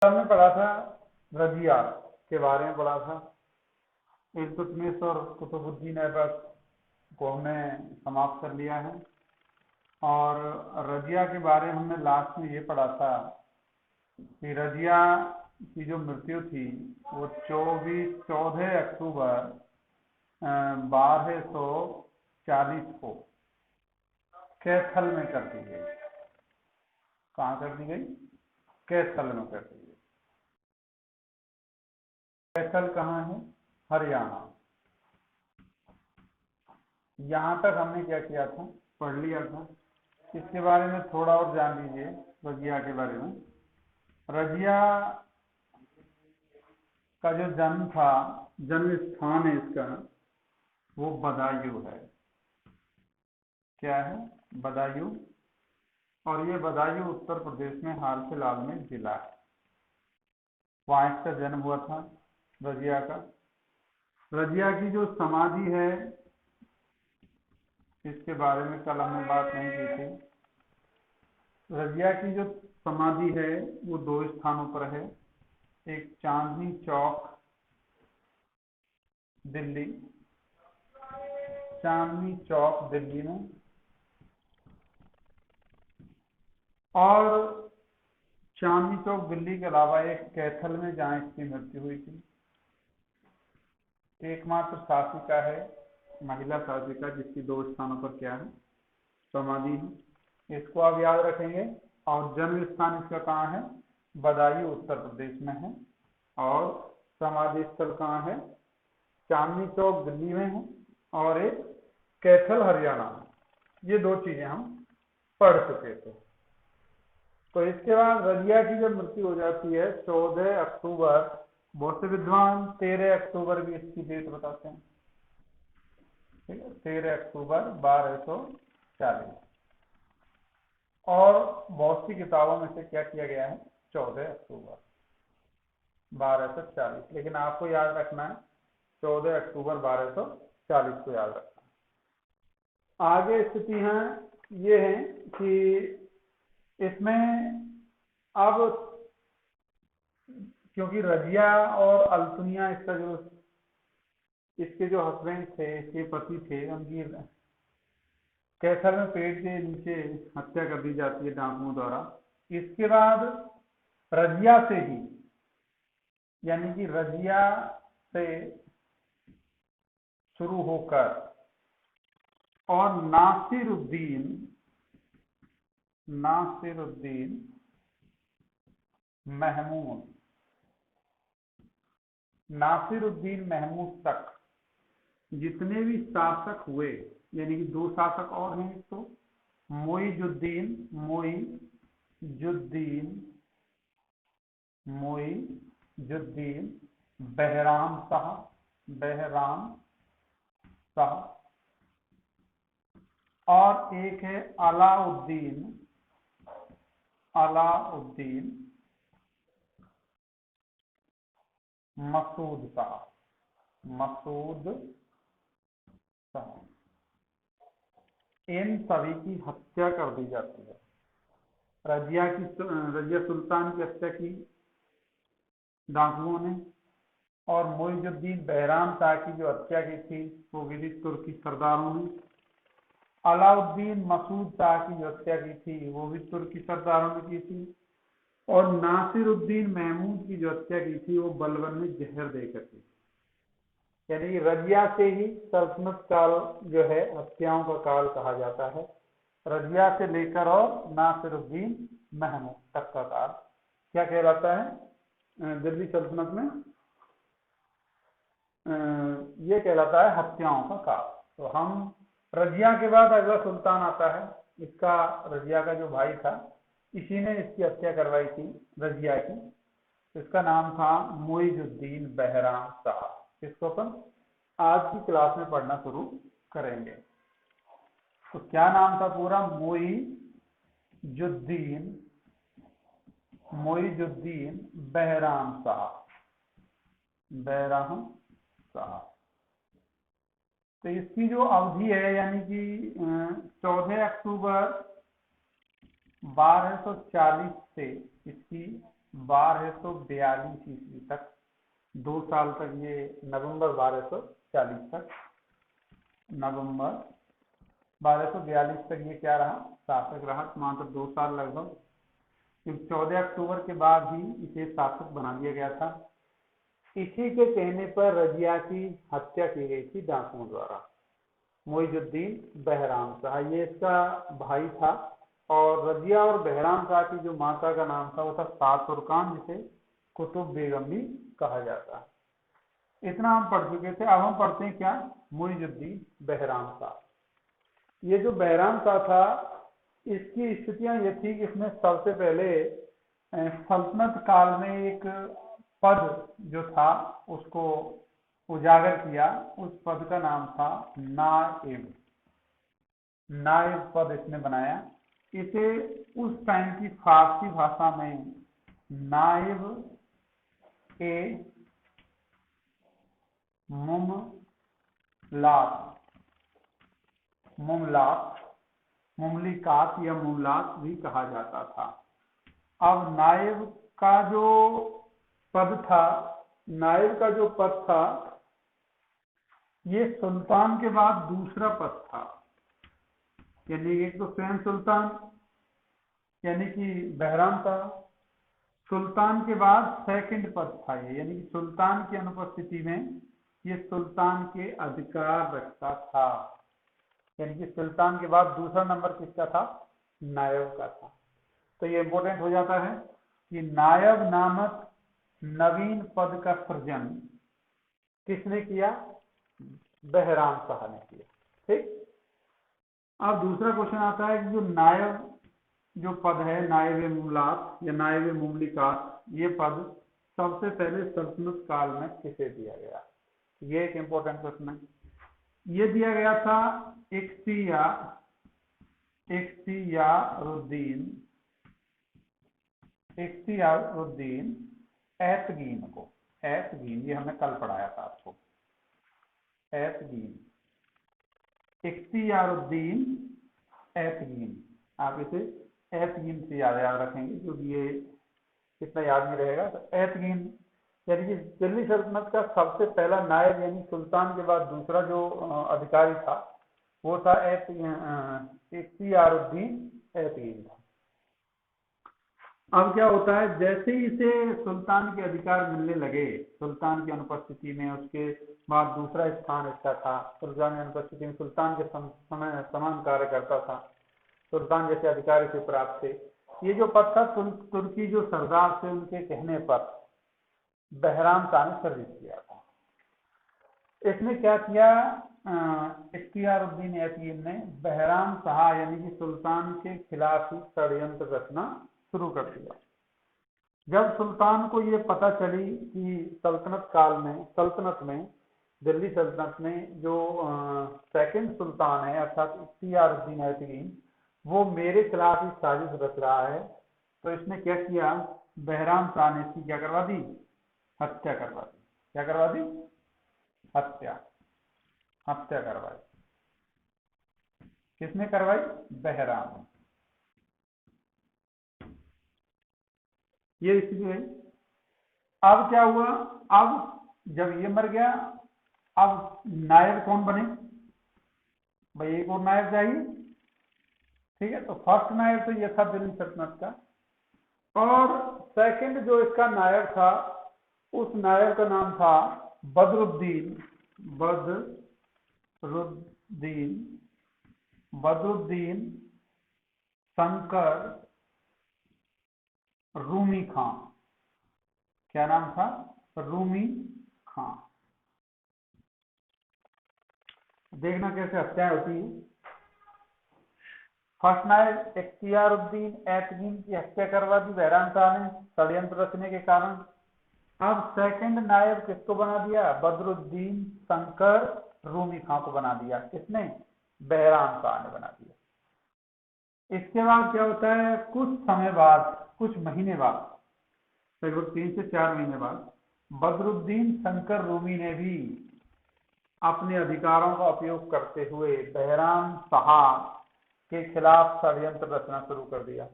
हमने पढ़ा था रजिया के बारे में पढ़ा था। इल्तुतमिश और कुतुबुद्दीन ऐबक को हमने समाप्त कर लिया है और रजिया के बारे में हमने लास्ट में ये पढ़ा था कि रजिया की जो मृत्यु थी वो 14 अक्टूबर 1240 को कैथल में कर दी गई। कहाँ कर दी गई? कैथल में कर दी गई। कैथल कहाँ है? हरियाणा। यहाँ तक हमने क्या किया था? पढ़ लिया था। इसके बारे में थोड़ा और जान लीजिए रजिया के बारे में। रजिया का जो जन्म था, जन्म स्थान है इसका, वो बदायूं है। क्या है? बदायूं। और ये बदायूं उत्तर प्रदेश में हाल फिलहाल में जिला है। वहाँ इसका जन्म हुआ था रजिया का। रजिया की जो समाधि है इसके बारे में कल हमने बात नहीं की थी। रजिया की जो समाधि है वो 2 स्थानों पर है। एक चांदनी चौक दिल्ली, चांदनी चौक दिल्ली में, और चांदनी चौक दिल्ली के अलावा एक कैथल में जहां इसकी मृत्यु हुई थी। एकमात्र शासिका है, महिला शासिका, जिसकी 2 स्थानों पर क्या है? समाधि है। इसको आप याद रखेंगे। और जन्म स्थान इसका कहाँ है? बदायूं उत्तर प्रदेश में है। और समाधि स्थल कहाँ है? चांदनी चौक दिल्ली में है और एक कैथल हरियाणा में। ये 2 चीजें हम पढ़ चुके थे। तो इसके बाद रजिया की जब मृत्यु हो जाती है 14 अक्टूबर, बहुत से विद्वान 13 अक्टूबर भी इसकी डेट बताते हैं। ठीक है, 13 अक्टूबर 1240। और बहुत सी किताबों में से क्या किया गया है? 14 अक्टूबर 1240। लेकिन आपको याद रखना है 14 अक्टूबर 1240 को याद रखना है। आगे स्थितियां ये हैं कि इसमें अब क्योंकि रजिया और अल्तुनिया इसके जो हस्बैंड थे, इसके पति थे, उनकी कैथल में पेट के नीचे हत्या कर दी जाती है डाकुओं द्वारा। इसके बाद रजिया से ही, यानी कि रजिया से शुरू होकर और नासिरुद्दीन महमूद तक जितने भी शासक हुए, यानी कि 2 शासक और हैं। तो मोइजुद्दीन बहराम शाह, और एक है अलाउद्दीन मसूद शाह। इन सभी की हत्या कर दी जाती है। रजिया सुल्तान की हत्या की डाकुओं ने, और मोइजुद्दीन बहराम शाह की जो हत्या की थी वो भी तुर्की सरदारों ने। अलाउद्दीन मसूद शाह की जो हत्या की थी वो भी तुर्की सरदारों ने की थी। और नासिरुद्दीन महमूद की जो हत्या की थी वो बलबन में जहर देकर की। यानी रजिया से ही सल्तनत काल जो है हत्याओं का काल कहा जाता है। रजिया से लेकर और नासिरुद्दीन महमूद तक का काल क्या कहलाता है? दिल्ली सल्तनत में ये कहलाता है हत्याओं का काल। तो हम रजिया के बाद अगला सुल्तान आता है। इसका रजिया का जो भाई था, इसी ने इसकी हत्या करवाई थी रजिया की। इसका नाम था मोइजुद्दीन बहराम शाह। इसको अपन आज की क्लास में पढ़ना शुरू करेंगे। तो क्या नाम था पूरा? मोइजुद्दीन बहराम शाह। तो इसकी जो अवधि है, यानी कि 14 अक्टूबर 1240 से इसकी 1242 ईस्वी तक, 2 साल तक ये नवंबर 1240 तक, नवंबर 1242 तक ये क्या रहा, शासक रहा, मात्र 2 साल लगभग। 14 अक्टूबर के बाद ही इसे शासक बना दिया गया था। इसी के कहने पर रजिया की हत्या की गई थी डाकुओं द्वारा। मुइजुद्दीन बहराम शाह ये इसका भाई था, और रजिया और बहराम शाह की जो माता का नाम था वो था सातुरकान, जिसे कुतुब बेगम भी कहा जाता है। इतना हम पढ़ चुके थे। अब हम पढ़ते हैं क्या, मुइजुद्दीन बहराम शाह। ये जो बहराम शाह था, इसकी स्थितियां ये थी कि इसने सबसे पहले सल्तनत काल में एक पद जो था उसको उजागर किया। उस पद का नाम था नायब। नायब पद इसने बनाया। इसे उस टाइम की फारसी भाषा में नायब ए मुमलिकात या मुमलात भी कहा जाता था। अब नायब का जो पद था, नायब का जो पद था, ये सुल्तान के बाद दूसरा पद था। यानी एक तो स्वयं सुल्तान यानी कि बहराम था, सुल्तान के बाद सेकंड पद था ये, यानी कि सुल्तान की अनुपस्थिति में ये सुल्तान के अधिकार रखता था। यानी कि सुल्तान के बाद दूसरा नंबर किसका था, नायब का था। तो ये इंपॉर्टेंट हो जाता है कि नायब नामक नवीन पद का सृजन किसने किया, बहराम शाह ने किया। ठीक। अब दूसरा क्वेश्चन आता है कि जो नायब जो पद है, नायब मुमलात या नायब मुमलिकात, ये पद सबसे पहले सल्तनत काल में किसे दिया गया, ये एक इंपॉर्टेंट क्वेश्चन है। ये दिया गया था इख्तियारुद्दीन ऐतगीन को। ऐतगीन ये हमने कल पढ़ाया था आपको। ऐतगीन, इख्तियारुद्दीन ऐतगीन, आप इसे ऐतगीन से याद रखेंगे क्योंकि ये इतना याद नहीं रहेगा। तो ऐतगीन यानी कि दिल्ली सल्तनत का सबसे पहला नायब, यानी सुल्तान के बाद दूसरा जो अधिकारी था वो था इख्तियारुद्दीन ऐतगीन था। अब क्या होता है, जैसे ही इसे सुल्तान के अधिकार मिलने लगे, सुल्तान की अनुपस्थिति में उसके बाद दूसरा स्थान इसका था, सुल्तान की अनुपस्थिति में सुल्तान के समान कार्य करता था, सुल्तान जैसे अधिकार इसे प्राप्त थे। ये जो पद था तुर्की जो सरदार थे उनके कहने पर बहराम शाह ने सर्जित किया था। इसने क्या किया, इख्तियारुद्दीन ऐतगीन ने बहराम शाह यानी कि सुल्तान के खिलाफ ही षड्यंत्र रचना शुरू कर दिया। जब सुल्तान को ये पता चली कि सल्तनत में दिल्ली सल्तनत में जो सेकंड सुल्तान है अर्थात इख्तियारुद्दीन ऐतगीन, वो मेरे खिलाफ ही साजिश रच रहा है, तो इसने क्या किया, बहराम शाह ने इसकी क्या करवा दी, हत्या करवा दी। क्या करवा दी, हत्या करवाई। किसने करवाई, बहराम ने। ये स्थिति है। अब क्या हुआ, अब जब ये मर गया, अब नायब कौन बने, भाई एक और नायब चाहिए। ठीक है, तो फर्स्ट नायब तो ये था दिल्ली सल्तनत का, और सेकंड जो इसका नायब था उस नायब का नाम था बदरुद्दीन शंकर रूमी खां। क्या नाम था, रूमी खां। देखना कैसे हत्याएं होती है। फर्स्ट नायब इख्तियारुद्दीन ऐतगीन की हत्या करवा दी बहराम शाह ने षड्यंत्र रचने के कारण। अब सेकंड नायब किसको बना दिया, बदरुद्दीन शंकर रूमी खां को बना दिया। किसने, बहराम शाह ने बना दिया। इसके बाद क्या होता है, कुछ समय बाद, कुछ महीने बाद, लगभग 3 से 4 महीने बाद, बदरुद्दीन शंकर रूमी ने भी अपने अधिकारों का उपयोग करते हुए बहराम शाह के खिलाफ षड्यंत्र रचना शुरू कर दिया।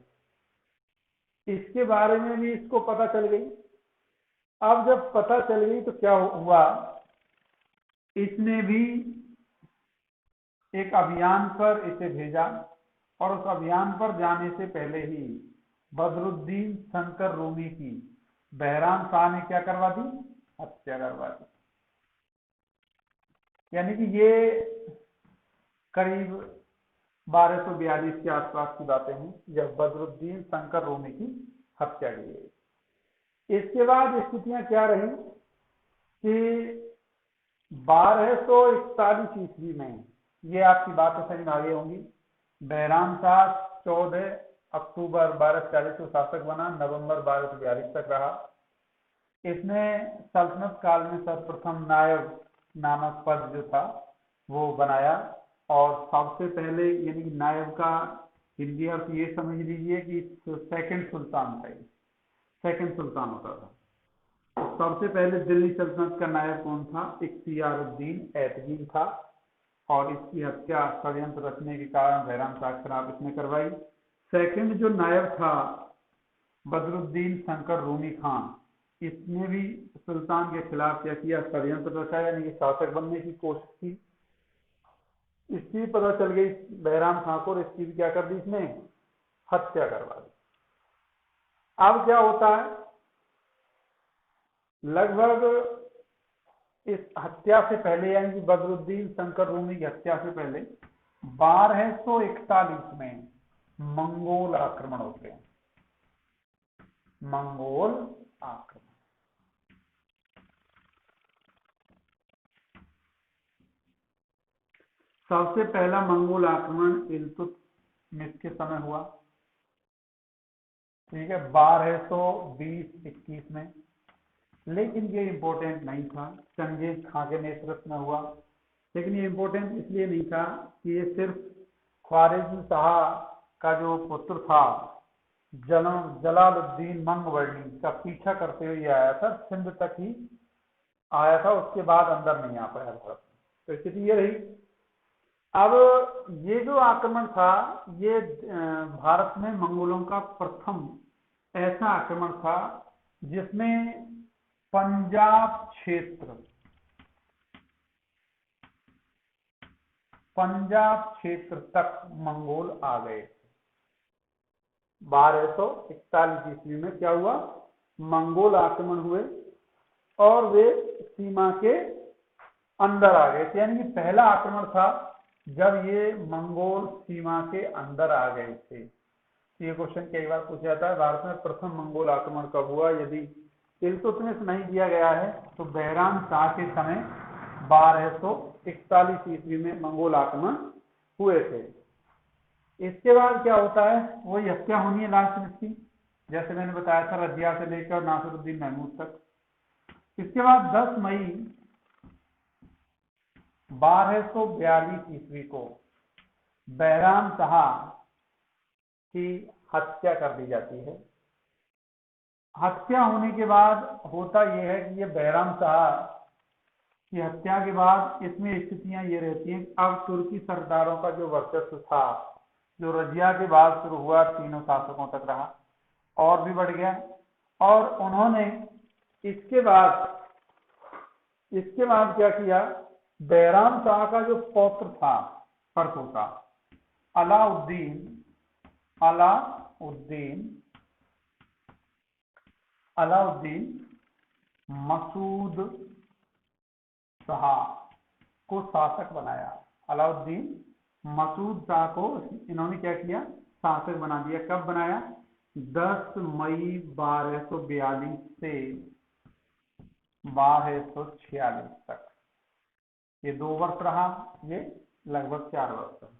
इसके बारे में भी इसको पता चल गई। अब जब पता चल गई तो क्या हुआ, इसने भी एक अभियान पर इसे भेजा और उस अभियान पर जाने से पहले ही बदरुद्दीन शंकर रूमी की बहराम शाह ने क्या करवा दी, हत्या करवा दी। यानी कि ये करीब 1242 के आसपास की बातें हैं जब बदरुद्दीन शंकर रूमी की हत्या की गई। इसके बाद स्थितियां क्या रही कि 1241 ईस्वी में, ये आपकी बातें समझ में आ गई होंगी, बहराम शाह 14 अक्टूबर 1240 को शासक बना, नवंबर 1242 तक रहा। इसने सल्तनत काल में सर्वप्रथम नायब नामक पद जो था वो बनाया और सबसे पहले, यानी कि नायब का हिंदी अर्थ ये समझ लीजिए कि सेकंड सुल्तान था, सेकंड सुल्तान होता था। तो सबसे पहले दिल्ली सल्तनत का नायब कौन था, इख्तियारुद्दीन ऐतगीन था और इसकी हत्या षड्यंत्र रचने के कारण बहराम शाह के खिलाफ इसने करवाई। सेकंड जो नायब था बदरुद्दीन शंकर रूमी खान, इसने भी सुल्तान के खिलाफ क्या किया, षड्यंत्र रचा, यानी कि शासक बनने की कोशिश की। इसकी पता चल गई बहराम शाह को, इसकी भी क्या कर दी, इसने हत्या करवा दी। अब क्या होता है, लगभग इस हत्या से पहले, यानी कि बदरुद्दीन शंकर रूमी की हत्या से पहले 1241 में मंगोल आक्रमण होते हैं। मंगोल आक्रमण, सबसे पहला मंगोल आक्रमण इल्तुतमिश के समय हुआ, ठीक है, 1220-21 में। लेकिन ये इंपॉर्टेंट नहीं था, चंगेज खां के नेतृत्व में हुआ। लेकिन ये इंपॉर्टेंट इसलिए नहीं था कि ये सिर्फ ख्वारिज़्म शाह का जो पुत्र था जलालुद्दीन मंगवर्णी का पीछा करते हुए आया था, सिंध तक ही आया था, उसके बाद अंदर नहीं आ पाया भारत में। तो स्थिति ये रही। अब ये जो आक्रमण था, ये भारत में मंगोलों का प्रथम ऐसा आक्रमण था जिसमें पंजाब क्षेत्र तक मंगोल आ गए। 1241 ईस्वी में क्या हुआ, मंगोल आक्रमण हुए और वे सीमा के अंदर आ गए थे। यानी कि पहला आक्रमण था जब ये मंगोल सीमा के अंदर आ गए थे। ये क्वेश्चन कई बार पूछा जाता है, भारत में प्रथम मंगोल आक्रमण कब हुआ। यदि इल्तुतमिश नहीं दिया गया है तो बहराम शाह के समय 1241 ईस्वी में मंगोल आक्रमण हुए थे। इसके बाद क्या होता है, वही हत्या होनी है लास्ट में इसकी, जैसे मैंने बताया था, रजिया से लेकर नासिरुद्दीन महमूद तक। इसके बाद 10 मई 1242 ईस्वी को बहराम शाह की हत्या कर दी जाती है। हत्या होने के बाद होता यह है कि ये बहराम शाह की हत्या के बाद इसमें स्थितियां ये रहती हैं, अब तुर्की सरदारों का जो वर्चस्व था, जो रजिया के बाद शुरू हुआ, तीनों शासकों तक रहा और भी बढ़ गया। और उन्होंने इसके बाद क्या किया, बहराम शाह का जो पौत्र था परपोता अलाउद्दीन मसूद शाह को शासक बनाया। अलाउद्दीन मसूद शाह को इन्होंने क्या किया, शासक बना दिया। कब बनाया, 10 मई 1242 से 1246 तक। ये 2 वर्ष रहा, ये लगभग 4 वर्ष रहा।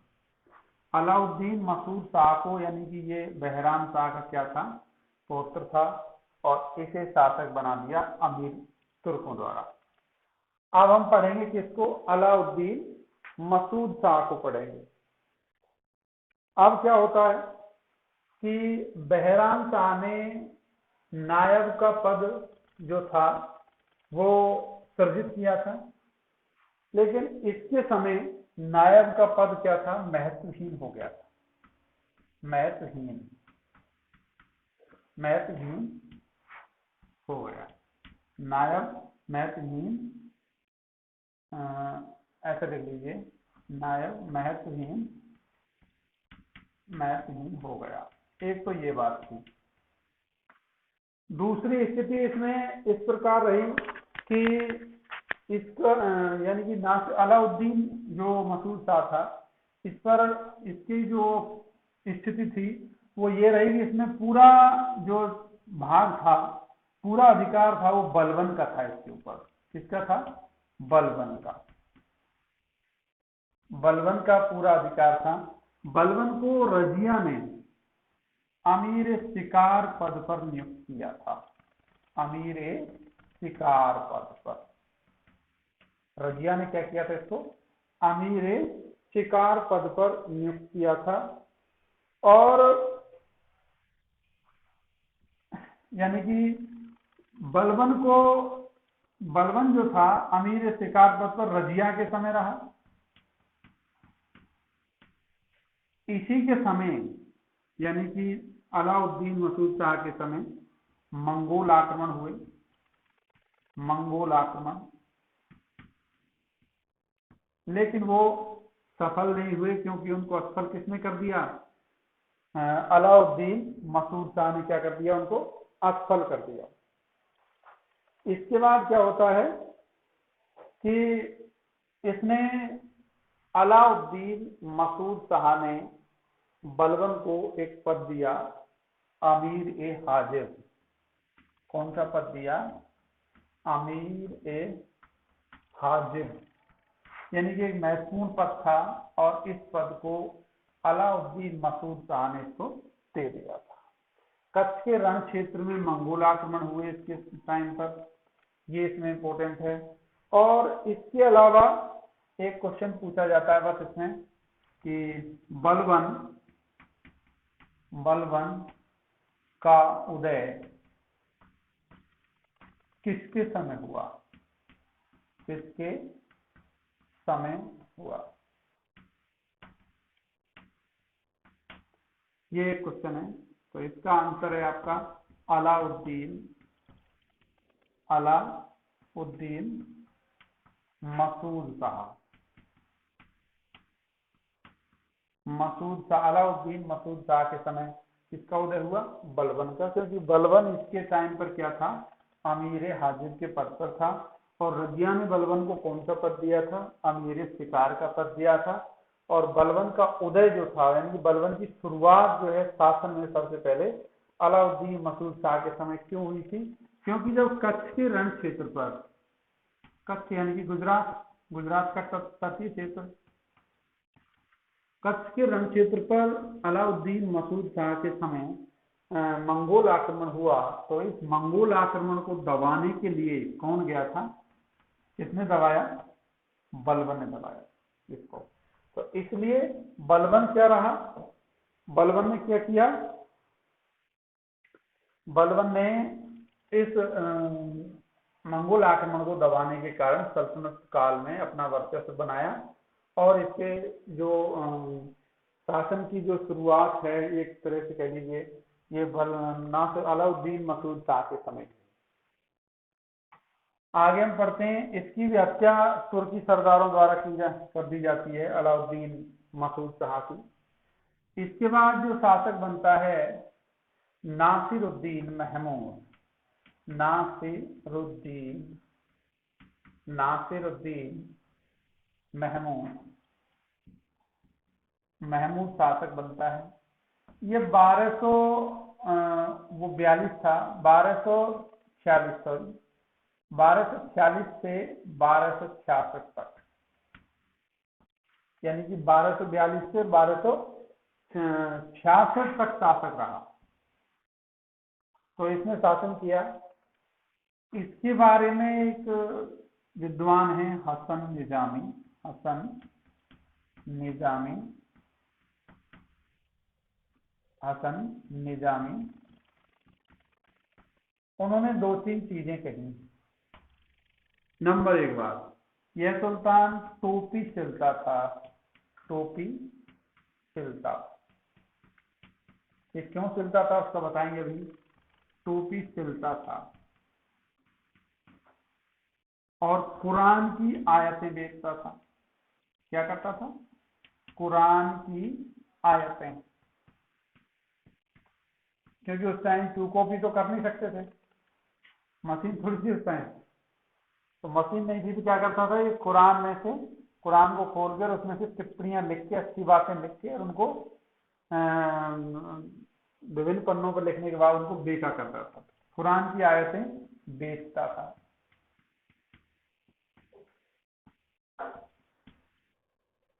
अलाउद्दीन मसूद शाह को, यानी कि ये बहराम शाह का क्या था, पौत्र था, और इसे शासक बना दिया अमीर तुर्कों द्वारा। अब हम पढ़ेंगे किसको, अलाउद्दीन मसूद शाह को पढ़ेंगे। अब क्या होता है कि बहराम शाह ने नायब का पद जो था वो सृजित किया था, लेकिन इसके समय नायब का पद क्या था, महत्वहीन हो गया था। महत्वहीन महत्वहीन हो गया। नायब महत्वहीन, ऐसा लिख लीजिए, नायब महत्वहीन हो गया। एक तो ये बात थी। दूसरी स्थिति इसमें इस प्रकार रही कि इसका यानी कि अलाउद्दीन जो मसूद शाह था, इस पर इसकी जो स्थिति थी वो ये रही कि इसमें पूरा जो भाग था, पूरा अधिकार था वो बलबन का था इसके ऊपर। किसका था? बलबन का। बलबन का पूरा अधिकार था। बलबन को रजिया ने अमीर शिकार पद पर नियुक्त किया था। अमीर शिकार पद पर रजिया ने क्या किया था? इसको अमीर शिकार पद पर नियुक्त किया था। और यानी कि बलबन जो था अमीर शिकार पद पर रजिया के समय रहा। इसी के समय यानी कि अलाउद्दीन मसूद शाह के समय मंगोल आक्रमण हुए। मंगोल आक्रमण, लेकिन वो सफल नहीं हुए, क्योंकि उनको असफल किसने कर दिया? अलाउद्दीन मसूद शाह ने क्या कर दिया? उनको असफल कर दिया। इसके बाद क्या होता है कि इसने अलाउद्दीन मसूद शाह ने बलबन को एक पद दिया, अमीर ए हाजिब। कौन सा पद दिया? अमीर ए हाजिब, यानी कि एक महत्वपूर्ण पद था, और इस पद को अलाउद्दीन मसूद शाह ने इसको दे दिया था। कच्छ के रण क्षेत्र में मंगोल आक्रमण हुए इसके टाइम पर, ये इसमें इंपॉर्टेंट है। और इसके अलावा एक क्वेश्चन पूछा जाता है बस इसमें कि बलबन का उदय किसके समय हुआ? किसके समय हुआ? ये एक क्वेश्चन है। तो इसका आंसर है आपका अलाउद्दीन मसूद शाह। अलाउद्दीन मसूद शाह के समय किसका उदय हुआ? बलबन का, क्योंकि बलबन इसके टाइम पर क्या था? अमीर हाजिब के पद पर था। और रजिया ने बलबन को कौन सा पद दिया था? अमीर शिकार का पद दिया था। और बलबन का उदय जो था, यानी कि बलबन की शुरुआत जो है शासन में सबसे पहले अलाउद्दीन मसूद शाह के समय क्यों हुई थी? क्योंकि जब कच्छ के रण क्षेत्र पर, कच्छ यानी कि गुजरात का तटीय क्षेत्र, कच्छ के रण क्षेत्र पर अलाउद्दीन मसूद शाह के समय मंगोल आक्रमण हुआ, तो इस मंगोल आक्रमण को दबाने के लिए कौन गया था? किसने दबाया? बलबन ने दबाया इसको। तो इसलिए बलबन क्या रहा? बलबन ने क्या किया? बलबन ने इस मंगोल आक्रमण को दबाने के कारण सल्तनत काल में अपना वर्चस्व बनाया। और इसके जो शासन की जो शुरुआत है, एक तरह से कह लीजिए, ये अलाउद्दीन मसूद शाह के समय। आगे हम पढ़ते हैं, इसकी भी हत्या तुर्की सरदारों द्वारा कर दी जाती है, अलाउद्दीन मसूद शाह की। इसके बाद जो शासक बनता है नासिरुद्दीन महमूद। नासिरुद्दीन महमूद शासक बनता है। ये 1242 था, 1246 से 1266 तक, यानी कि 1242 से 1266 तक शासक रहा। तो इसने शासन किया। इसके बारे में एक विद्वान है हसन निजामी। उन्होंने 2-3 चीजें कही। नंबर 1 बात, यह सुल्तान टोपी सिलता था। ये क्यों सिलता था उसका बताएंगे अभी। टोपी सिलता था और कुरान की आयतें बेचता था। क्या करता था? कुरान की आयतें। क्योंकि उस टाइम 2 कॉपी तो कर नहीं सकते थे, मशीन थोड़ी सी उस टाइम, तो मशीन नहीं थी तो क्या करता था, ये कुरान में से, कुरान को खोलकर उसमें से टिप्पणियां लिख के, अच्छी बातें लिख के, और उनको विभिन्न पन्नों पर लिखने के बाद उनको बेचा करता था। कुरान की आयतें बेचता था।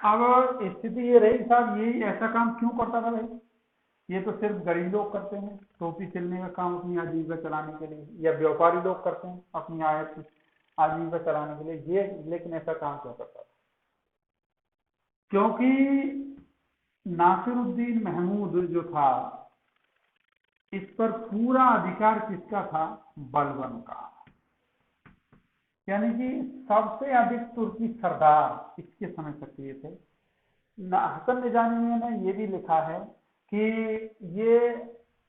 अब स्थिति ये रही, साहब ये ऐसा काम क्यों करता था भाई? ये तो सिर्फ गरीब लोग करते हैं टोपी सिलने का काम अपनी आजीविका चलाने के लिए, या व्यापारी लोग करते हैं अपनी आजीविका चलाने के लिए, ये लेकिन ऐसा काम क्यों करता था? क्योंकि नासिरुद्दीन महमूद जो था, इस पर पूरा अधिकार किसका था? बलबन का। यानी कि सबसे अधिक तुर्की सरदार इसके समय सक्रिय थे। हसन निजामी ने ये भी लिखा है कि ये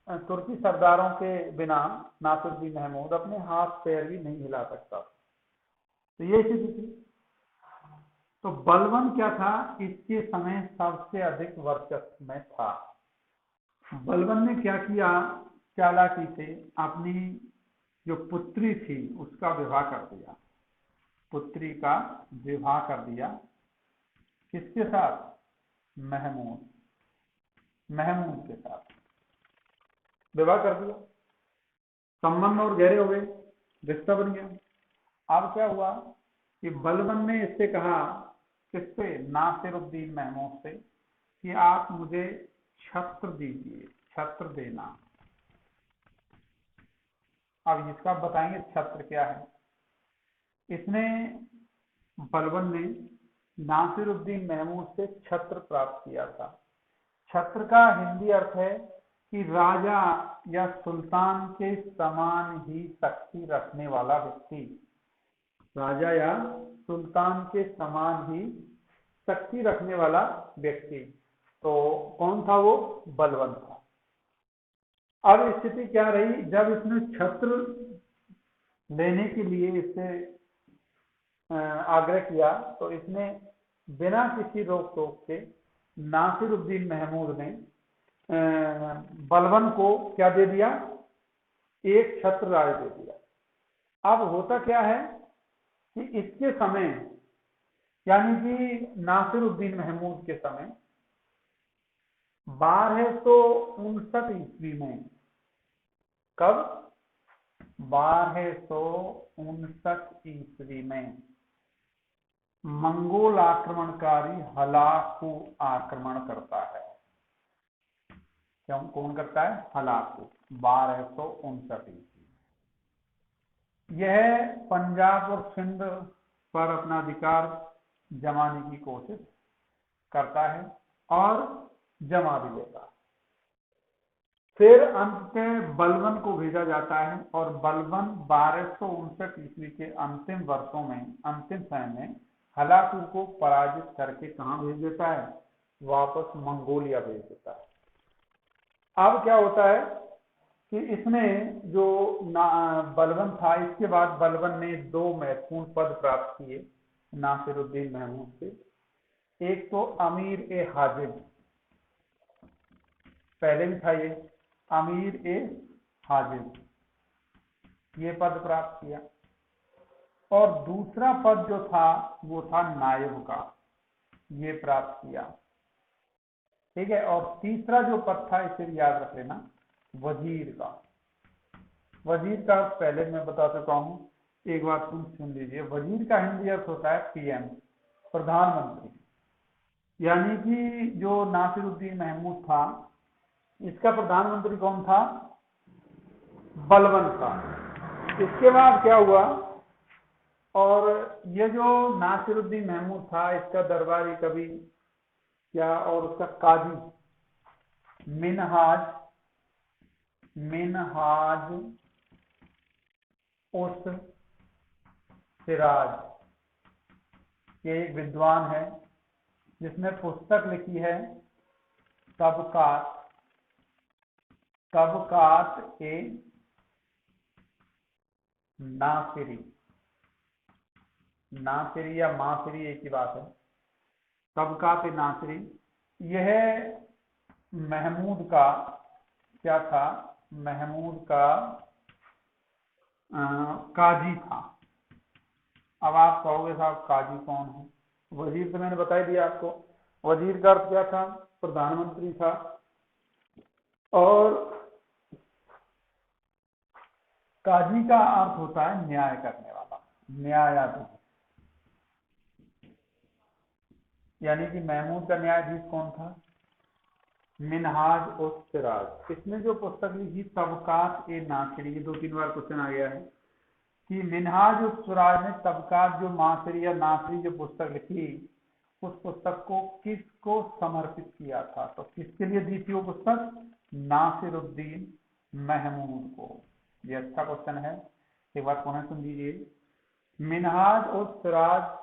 तुर्की सरदारों के बिना नासिरुद्दीन महमूद अपने हाथ पैर भी नहीं हिला सकता। तो ये स्थिति थी। तो बलबन क्या था? इसके समय सबसे अधिक वर्चस्व में था। बलबन ने क्या किया? चालाकी से अपनी जो पुत्री थी उसका विवाह कर दिया। पुत्री का विवाह कर दिया किसके साथ? महमूद के साथ विवाह कर दिया। संबंध और गहरे हो गए, रिश्ता बन गया। अब क्या हुआ कि बलबन ने इससे कहा, किससे? नासिरुद्दीन महमूद से, कि आप मुझे छत्र दीजिए, छत्र देना। अब इसका बताएंगे छत्र क्या है। इसने, बलबन ने नासिरुद्दीन महमूद से छत्र प्राप्त किया था। छत्र का हिंदी अर्थ है कि राजा या सुल्तान के समान ही शक्ति रखने वाला व्यक्ति। राजा या सुल्तान के समान ही शक्ति रखने वाला व्यक्ति। तो कौन था वो? बलबन था। अब स्थिति क्या रही? जब इसने छत्र लेने के लिए इससे आग्रह किया, तो इसने बिना किसी रोक टोक के नासिरुद्दीन महमूद ने बलबन को क्या दे दिया? एक छत्र राज दे दिया। अब होता क्या है कि इसके समय, यानी कि नासिरुद्दीन महमूद के समय 1259 ईस्वी में, कब? 1259 ईस्वी में मंगोल आक्रमणकारी हलाकू आक्रमण करता है। क्यों? कौन करता है? हलाकू। 1259 ईस्वी। यह पंजाब और सिंध पर अपना अधिकार जमाने की कोशिश करता है और जमा भी लेता है। फिर अंततः बलबन को भेजा जाता है और बलबन 1259 ईस्वी के अंतिम वर्षों में, अंतिम समय में हलाकू को पराजित करके कहां भेज देता है? वापस मंगोलिया भेज देता है। अब क्या होता है कि इसमें जो बलबन था, इसके बाद बलबन ने 2 महत्वपूर्ण पद प्राप्त किए नासिरुद्दीन महमूद से। एक तो अमीर ए हाजिब, पहले भी था ये, अमीर ए हाजिब, ये पद प्राप्त किया। और दूसरा पद जो था वो था नायब का, ये प्राप्त किया। ठीक है। और तीसरा जो पद था, इसे याद रख लेना, वजीर का। वजीर का पहले मैं बता चुका हूं, एक बार तुम सुन लीजिए। वजीर का हिंदी अर्थ होता है पीएम, प्रधानमंत्री। यानी कि जो नासिरुद्दीन महमूद था, इसका प्रधानमंत्री कौन था? बलबन था। इसके बाद क्या हुआ, और ये जो नासिरुद्दीन महमूद था, इसका दरबारी कवि क्या, और उसका काजी मिनहाज उस सिराज, ये एक विद्वान है जिसने पुस्तक लिखी है तबकात ए नासिरी, नासिरी या मासिरी एक ही बात है। तबकात नासिरी, यह महमूद का क्या था, महमूद का काजी था। अब आप कहोगे साहब काजी कौन है? वजीर तो मैंने बता ही दिया आपको। वजीर का अर्थ क्या था? प्रधानमंत्री था। और काजी का अर्थ होता है न्याय करने वाला, न्यायाधीश। यानी कि महमूद का न्यायाधीश कौन था? मिनहाज और सिराज। इसमें जो पुस्तक लिखी तबकात ए नासिरी, ये 2-3 बार क्वेश्चन आ गया है कि मिनहाज और सिराज ने तबकात जो मासिरी या नासिरी जो पुस्तक लिखी, उस पुस्तक को किसको समर्पित किया था? तो किसके लिए दी थी वो पुस्तक? नासिरुद्दीन महमूद को। ये अच्छा क्वेश्चन है, एक बार पुनः सुन लीजिए। मिनहाज और सिराज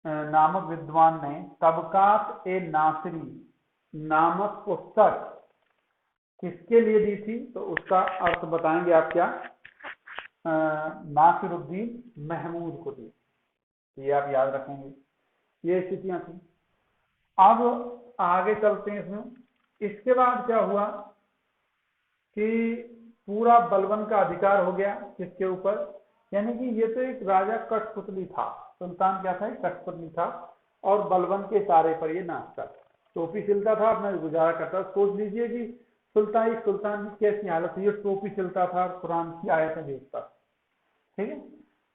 नामक विद्वान ने तबकात ए नासिरी नामक पुस्तक किसके लिए दी थी? तो उसका अर्थ बताएंगे आप क्या? नासिरुद्दीन महमूद को दी। ये आप याद रखेंगे, ये स्थितियां थी। अब आगे चलते हैं इसमें। इसके बाद क्या हुआ कि पूरा बलबन का अधिकार हो गया किसके ऊपर? यानी कि ये तो एक राजा कठपुतली था, सुल्तान क्या था? कठपुतली था और बलबन के इशारे पर ये नाचता, टोपी सिलता था, अपना गुजारा करता। सोच लीजिए कि सुल्तान की कैसी हालत है, ये टोपी सिलता था, कुरान की आयतें देखता। ठीक है,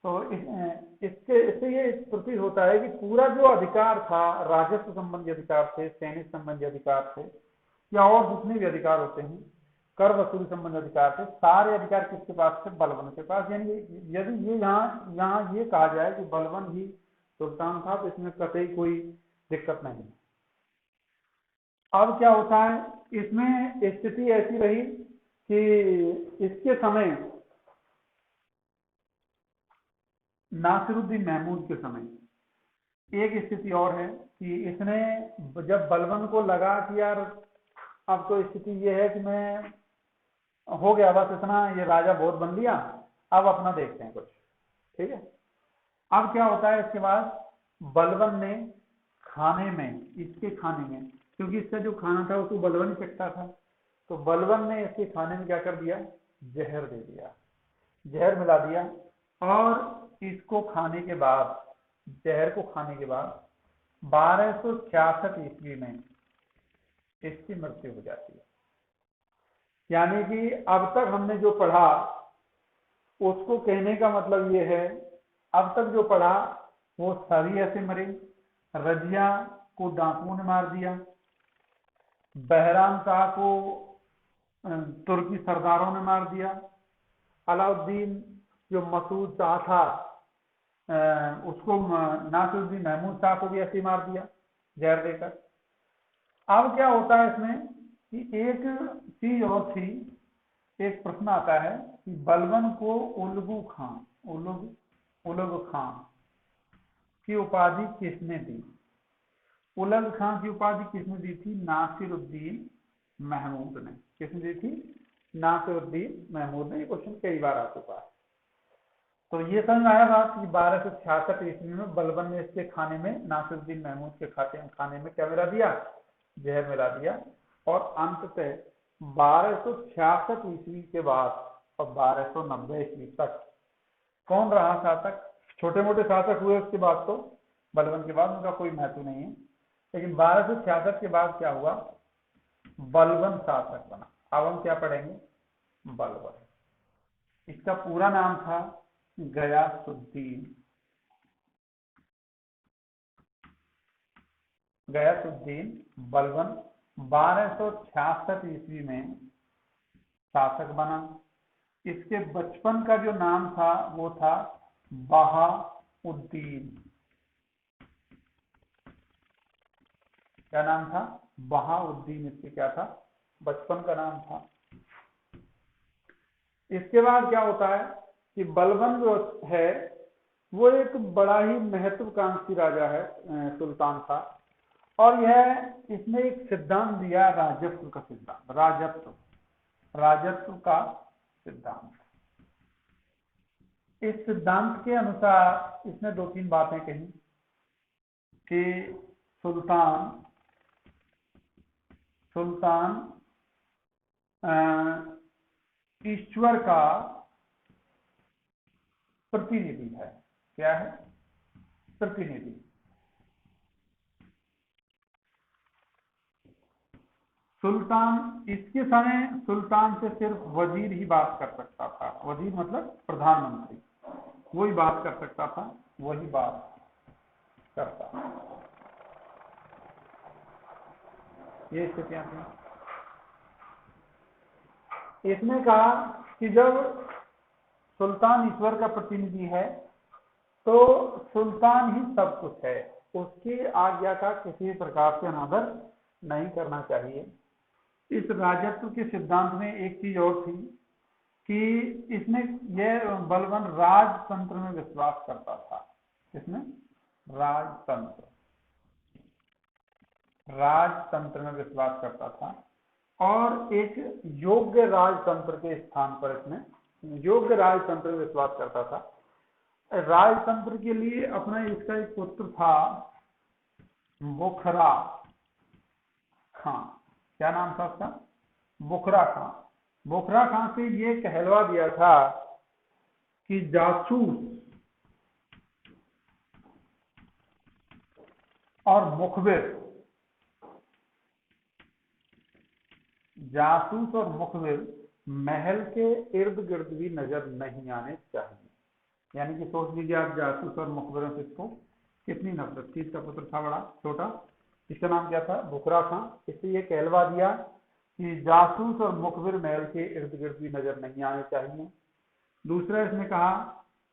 तो इससे ये प्रतीत होता है कि पूरा जो अधिकार था, राजस्व संबंधी अधिकार थे, सैनिक संबंधी अधिकार थे, या और जितने भी अधिकार होते हैं, कर वसूली संबंधी अधिकार थे, सारे अधिकार किसके पास थे? बलबन के पास। यानी यदि ये यहाँ ये कहा जाए कि बलबन ही सुल्तान था, तो इसमें कतई कोई दिक्कत नहीं। अब क्या होता है, इसमें स्थिति ऐसी रही कि इसके समय नासिरुद्दीन महमूद के समय एक स्थिति और है कि इसने जब बलबन को लगा कि यार अब तो स्थिति ये है कि मैं हो गया बस इतना, ये राजा बहुत बन लिया, अब अपना देखते हैं कुछ। ठीक है, अब क्या होता है इसके बाद बलबन ने खाने में, इसके खाने में, क्योंकि इसका जो खाना था उसको बलबन ही चखता था, तो बलबन ने इसके खाने में क्या कर दिया? जहर दे दिया, जहर मिला दिया। और इसको खाने के बाद, जहर को खाने के बाद 1266 ईस्वी में इसकी मृत्यु हो जाती है। यानी कि अब तक हमने जो पढ़ा उसको कहने का मतलब ये है, अब तक जो पढ़ा वो सभी ऐसे मरे। रजिया को डाकुओं ने मार दिया, बहराम शाह को तुर्की सरदारों ने मार दिया, अलाउद्दीन जो मसूद शाह था उसको नासिरुद्दीन महमूद शाह को भी ऐसे मार दिया जहर देकर। अब क्या होता है इसमें कि एक चीज और थी, एक प्रश्न आता है कि बलबन को उलगू खान, उलग खान की उपाधि किसने दी? उलग खान की उपाधि किसने दी थी? नासिरुद्दीन महमूद ने। किसने दी थी? नासिरुद्दीन महमूद ने। ये क्वेश्चन कई बार आ चुका है। तो ये समझ आया बात कि 1266 ईस्वी में बलबन ने इसके खाने में, नासिरुद्दीन महमूद के खाने में क्या मिला दिया? जहर मिला दिया। और अंततः 1266 ईस्वी के बाद और 1290 ईस्वी तक कौन रहा शासक? छोटे मोटे शासक हुए उसके बाद, तो बलबन के बाद उनका कोई महत्व नहीं है, लेकिन 1266 के बाद क्या हुआ? बलबन शासक बना। अब हम क्या पढ़ेंगे? बलबन। इसका पूरा नाम था गयासुद्दीन। गयासुद्दीन बलबन 1266 ईस्वी में शासक बना। इसके बचपन का जो नाम था वो था बहाउद्दीन। क्या नाम था? बहाउद्दीन। इसके क्या था? बचपन का नाम था। इसके बाद क्या होता है कि बलबन जो है वो एक बड़ा ही महत्वाकांक्षी राजा है, सुल्तान था, और यह इसने एक सिद्धांत दिया, राजत्व का सिद्धांत, राजत्व का सिद्धांत। इस सिद्धांत के अनुसार इसने दो तीन बातें कही कि सुल्तान ईश्वर का प्रतिनिधि है। क्या है? प्रतिनिधि। सुल्तान, इसके समय सुल्तान से सिर्फ वजीर ही बात कर सकता था। वजीर मतलब प्रधानमंत्री, वही बात कर सकता था, वही बात करता। ये स्थितियां थी। इसने कहा कि जब सुल्तान ईश्वर का प्रतिनिधि है तो सुल्तान ही सब कुछ है, उसकी आज्ञा का किसी प्रकार से अनादर नहीं करना चाहिए। इस राजत्व के सिद्धांत में एक चीज और थी कि इसने यह बलवान राजतंत्र में विश्वास करता था। इसमें राजतंत्र में विश्वास करता था और एक योग्य राजतंत्र के स्थान पर इसमें योग्य राजतंत्र में विश्वास करता था। राजतंत्र के लिए अपना इसका एक पुत्र था बुखरा खां। क्या नाम था उसका? बुखरा खां। बुखरा खां से ये कहलवा दिया था कि जासूस और मुखबिर, जासूस और मुखबिर महल के इर्द गिर्द भी नजर नहीं आने चाहिए। यानी कि सोच लीजिए आप, जासूस और मुखबिरों से इसको कितनी नफरत थी। इसका पुत्र था बड़ा छोटा, इसका नाम क्या था? बुखरा खां। इससे ये कहलवा दिया कि जासूस और मुखबिर महल के इर्द गिर्द भी नजर नहीं आने चाहिए। दूसरा इसने कहा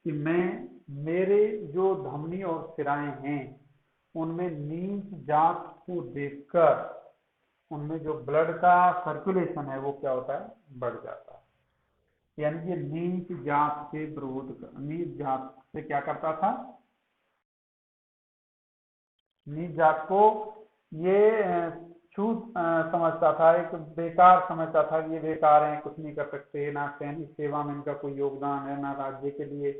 कि मेरे जो धमनी और सिराएं हैं उनमें नीच जात को देखकर उनमें जो ब्लड का सर्कुलेशन है वो क्या होता है? बढ़ जाता है। यानी कि नीच जात के विरोध, नीच जात से क्या करता था? नीच जात को ये छूत समझता था, एक बेकार समझता था कि ये बेकार हैं, कुछ नहीं कर सकते, ना सैनिक सेवा में इनका कोई योगदान है, ना राज्य के लिए,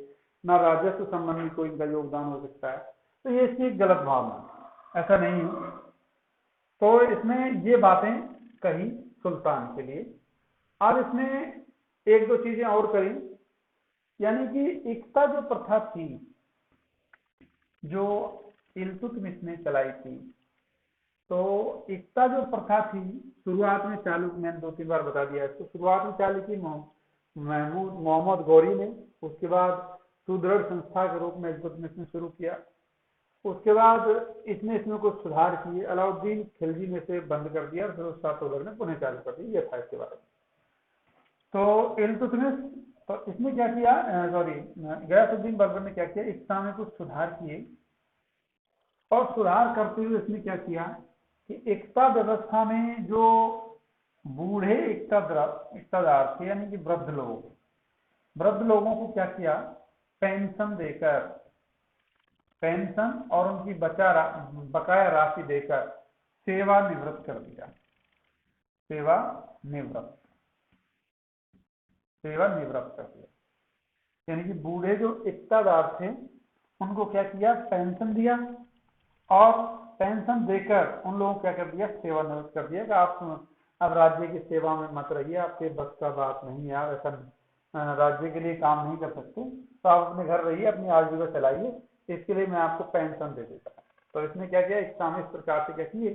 ना राजस्व संबंधी कोई इनका योगदान हो सकता है। तो ये इसकी एक गलत भावना, ऐसा नहीं है। तो इसने ये बातें कही सुल्तान के लिए। अब इसने एक दो चीजें और करी, यानी कि एकता जो प्रथा थी जो इल्तुतमिश ने चलाई थी, तो एकता जो प्रथा थी शुरुआत में चालू, मैंने दो तीन बार बता दिया इसको, शुरुआत में चालू की मोहम्मद गौरी ने, उसके बाद सुदृढ़ संस्था के रूप में इल्तुतमिश ने शुरू किया। उसके बाद इसमें कुछ सुधार किए, अलाउद्दीन खिलजी में से बंद कर दिया और फिर उस तुगलक ने पुनः चालू कर दिया। ये था इसके बारे में। तो इल्तुतमिश, तो इसने क्या किया, गयासुद्दीन बलबन ने क्या किया, एकता में कुछ सुधार किए और सुधार करते हुए इसने क्या किया कि एकता व्यवस्था में जो बूढ़े एकतादार थे, यानी कि वृद्ध लोगों को क्या किया, पेंशन देकर, पेंशन और उनकी बकाया राशि देकर सेवानिवृत्त कर दिया। सेवानिवृत्त कर दिया। यानी कि बूढ़े जो एकतादार थे उनको क्या किया, पेंशन दिया और पेंशन देकर उन लोगों को क्या कर दिया, सेवानिवृत्त कर दिया कि आप अब राज्य की सेवा में मत रहिए, आपके बस का बात नहीं है, आप ऐसा राज्य के लिए काम नहीं कर सकते, तो आप अपने घर रहिए, अपनी आजीविका चलाइए, इसके लिए मैं आपको पेंशन दे देता हूँ। तो इसने क्या किया, एकता में इस प्रकार से क्या किए,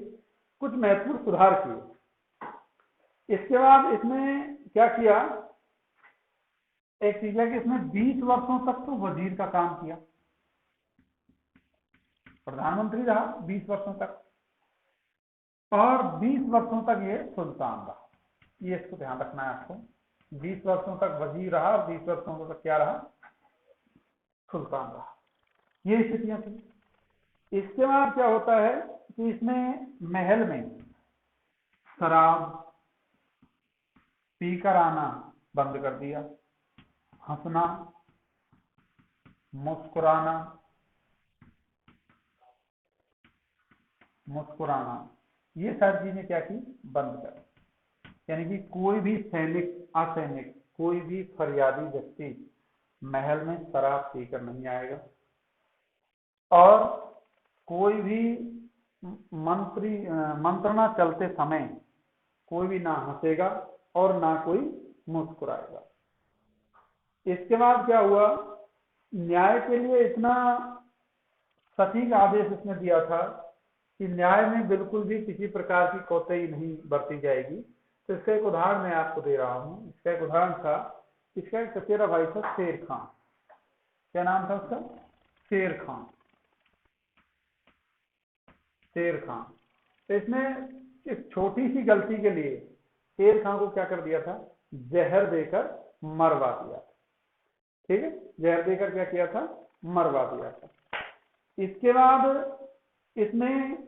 कुछ महत्वपूर्ण सुधार किए। इसके बाद इसने क्या किया, एक चीज है कि इसने 20 वर्षों तक तो वजीर का काम किया, प्रधानमंत्री रहा 20 वर्षों तक, और 20 वर्षों तक ये सुल्तान रहा। ये इसको ध्यान रखना है आपको, 20 वर्षों तक वजीर रहा और 20 वर्षों तक क्या रहा, सुल्तान रहा। ये स्थितियां थी। इसके बाद क्या होता है कि इसने महल में शराब पीकर आना बंद कर दिया, हंसना, मुस्कुराना, ये सारी चीजें क्या की, बंद कर। यानी कि कोई भी सैनिक, असैनिक, कोई भी फरियादी व्यक्ति महल में शराब पीकर नहीं आएगा, और कोई भी मंत्रणा चलते समय कोई भी ना हंसेगा और ना कोई मुस्कुराएगा। इसके बाद क्या हुआ, न्याय के लिए इतना सटीक आदेश इसने दिया था कि न्याय में बिल्कुल भी किसी प्रकार की कोताही नहीं बरती जाएगी। तो इसका एक उदाहरण मैं आपको दे रहा हूं। इसका एक उदाहरण था, इसका एक चचेरा भाई था शेर खां। क्या नाम था उसका? शेर खां। शेर खां। तो इसने एक छोटी सी गलती के लिए शेर खां को क्या कर दिया था, जहर देकर मरवा दिया था। ठीक है, जहर देकर क्या किया था, मरवा दिया था। इसके बाद इसमें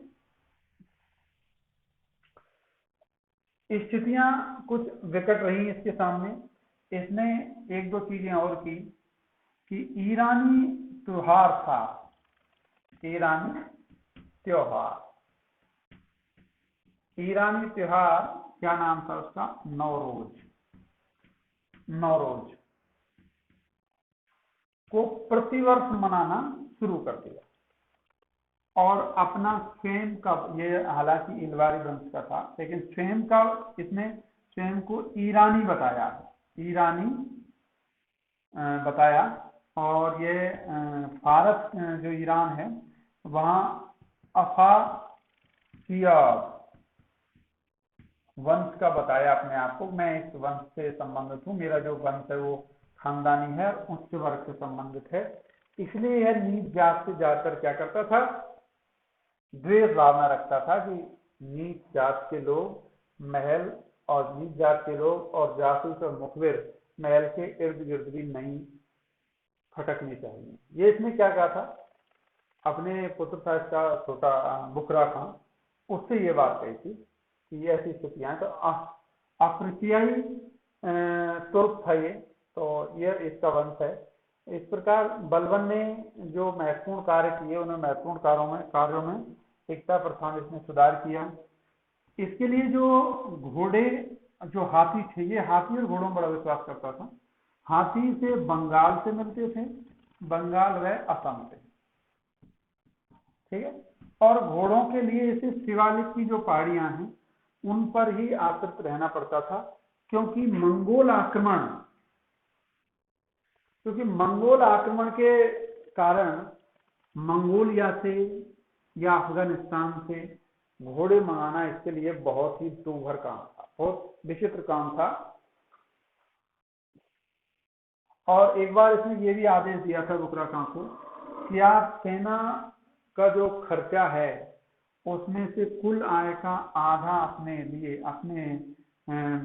स्थितियां कुछ विकट रही इसके सामने। इसने एक दो चीजें और की कि ईरानी त्योहार था, ईरानी त्योहार, ईरानी त्योहार क्या नाम था उसका, नौरोज। नौरोज को प्रतिवर्ष मनाना शुरू कर दिया, और अपना स्वयं का, ये हालांकि इलवारी वंश का था, लेकिन स्वयं का इसने स्वयं को ईरानी बताया, ईरानी बताया। और ये फारस जो ईरान है वहाँ अफासियाब वंश का बताया अपने आप को। मैं इस वंश से संबंधित हूँ, मेरा जो वंश है वो खानदानी है, उच्च वर्ग से संबंधित है। इसलिए यह नीच जात से जाकर क्या करता था, द्वेष भावना रखता था कि नीच जात के लोग महल, और नीच जात के लोग और जासूस और मुखबिर महल के इर्द गिर्द भी नहीं खटकनी चाहिए। ये इसने क्या कहा था, अपने पुत्र था इसका छोटा बुकरा खां, उससे ये बात कही थी कि ये ऐसी स्थितियां। तो अफ्रीकियाई तुर्क था ये, तो ये इसका वंश है। इस प्रकार बलबन ने जो महत्वपूर्ण कार्य किए, उन्हें महत्वपूर्ण कार्यों में एकता प्रथा में इसने सुधार किया। इसके लिए जो घोड़े, जो हाथी थे, ये हाथी और घोड़ों में बड़ा विश्वास करता था। हाथी से बंगाल से मिलते थे, बंगाल व असम से, ठीक है। और घोड़ों के लिए इसे शिवालिक की जो पहाड़ियां हैं उन पर ही आश्रित रहना पड़ता था, क्योंकि मंगोल आक्रमण के कारण मंगोलिया से या अफगानिस्तान से घोड़े मंगाना इसके लिए बहुत ही दूभर काम था, बहुत विचित्र काम था। और एक बार इसने ये भी आदेश दिया था बुकरा खां को कि आप सेना का जो खर्चा है उसमें से कुल आय का आधा अपने लिए, अपने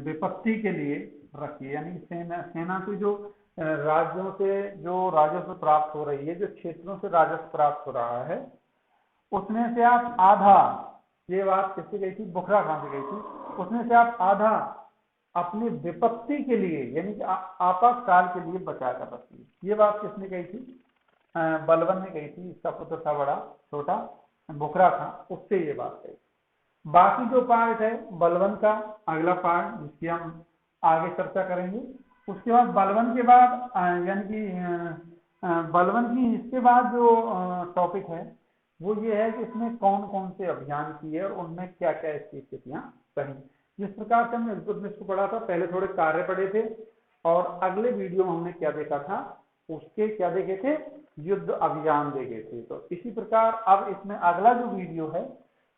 विपत्ति के लिए रखिए। यानी सेना से जो राज्यों से जो राजस्व प्राप्त हो रही है, जो क्षेत्रों से राजस्व प्राप्त हो रहा है, उसमें से आप आधा, ये बात किससे गई थी, बुकरा खां से गई थी, उसमें से आप आधा अपनी विपत्ति के लिए, यानी कि आपातकाल के लिए बचा कर रखिए। ये बात किसने कही थी, बलबन ने कही थी। इसका पुत्र था बड़ा छोटा बुकरा खां, उससे ये बात कही। बाकी जो पार्ट है बलबन का, अगला पार्ट जिसकी हम आगे चर्चा करेंगे। उसके बाद बलबन के बाद यानी कि बलबन की इसके बाद जो टॉपिक है वो ये है कि इसने कौन कौन से अभियान किए और उनमें क्या क्या इसकी स्थितियां रही। जिस प्रकार से हमने इल्तुतमिश को पढ़ा था, पहले थोड़े कार्य पढ़े थे और अगले वीडियो में हमने क्या देखा था, उसके क्या देखे थे, युद्ध अभियान देखे थे। तो इसी प्रकार अब इसमें अगला जो वीडियो है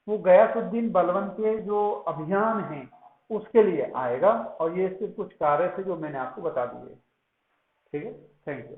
वो गयासुद्दीन बलबन के जो अभियान हैं उसके लिए आएगा, और ये इसके कुछ कार्य थे जो मैंने आपको बता दिए। ठीक है, थैंक यू।